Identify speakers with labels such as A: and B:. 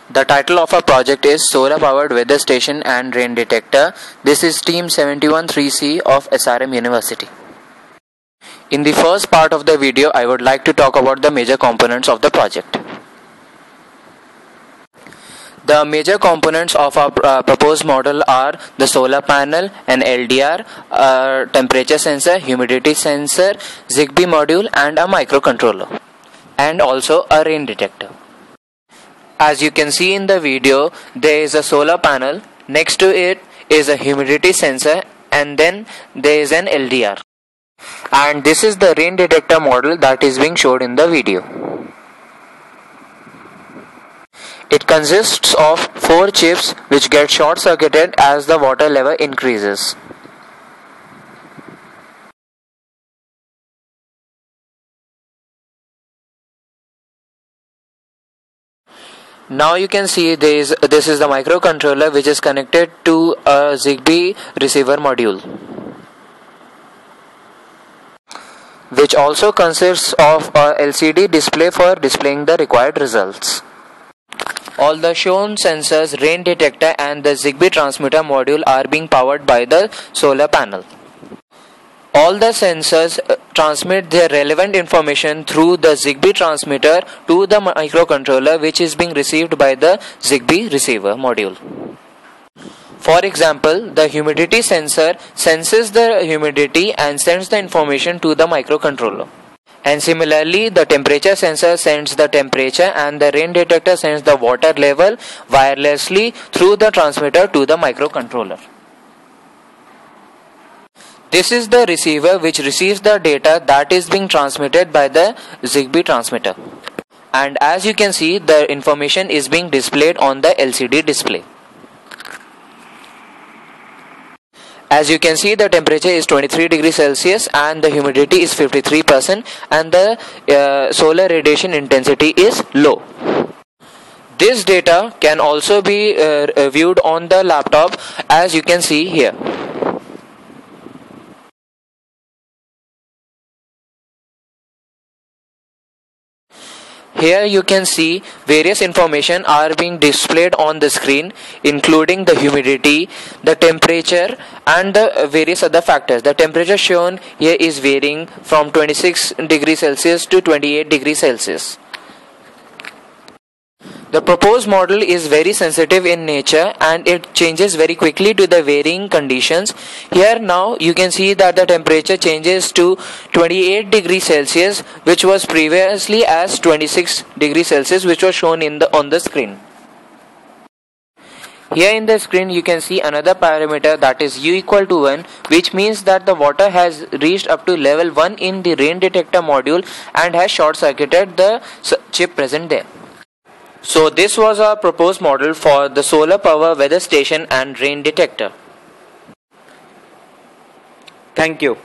A: The title of our project is Solar Powered Weather Station and Rain Detector. This is Team 713C of SRM University. In the first part of the video, I would like to talk about the major components of the project. The major components of our proposed model are the solar panel, an LDR, a temperature sensor, humidity sensor, Zigbee module and a microcontroller, and also a rain detector. As you can see in the video, there is a solar panel, next to it is a humidity sensor, and then there is an LDR. And this is the rain detector model that is being showed in the video. It consists of 4 chips which get short circuited as the water level increases. Now you can see this is the microcontroller which is connected to a Zigbee receiver module, which also consists of a LCD display for displaying the required results. All the shown sensors, rain detector and the Zigbee transmitter module are being powered by the solar panel. All the sensors transmit their relevant information through the Zigbee transmitter to the microcontroller, which is being received by the Zigbee receiver module. For example, the humidity sensor senses the humidity and sends the information to the microcontroller. And similarly, the temperature sensor sends the temperature and the rain detector sends the water level wirelessly through the transmitter to the microcontroller. This is the receiver which receives the data that is being transmitted by the Zigbee transmitter. And as you can see, the information is being displayed on the LCD display. As you can see, the temperature is 23 degrees Celsius and the humidity is 53% and the solar radiation intensity is low. This data can also be viewed on the laptop, as you can see here. Here you can see various information are being displayed on the screen, including the humidity, the temperature and the various other factors. The temperature shown here is varying from 26 degrees Celsius to 28 degrees Celsius. The proposed model is very sensitive in nature and it changes very quickly to the varying conditions. Here now you can see that the temperature changes to 28 degrees Celsius, which was previously as 26 degrees Celsius, which was shown on the screen. Here in the screen you can see another parameter, that is U equal to 1, which means that the water has reached up to level 1 in the rain detector module and has short circuited the chip present there. So this was our proposed model for the solar power weather station and rain detector.
B: Thank you.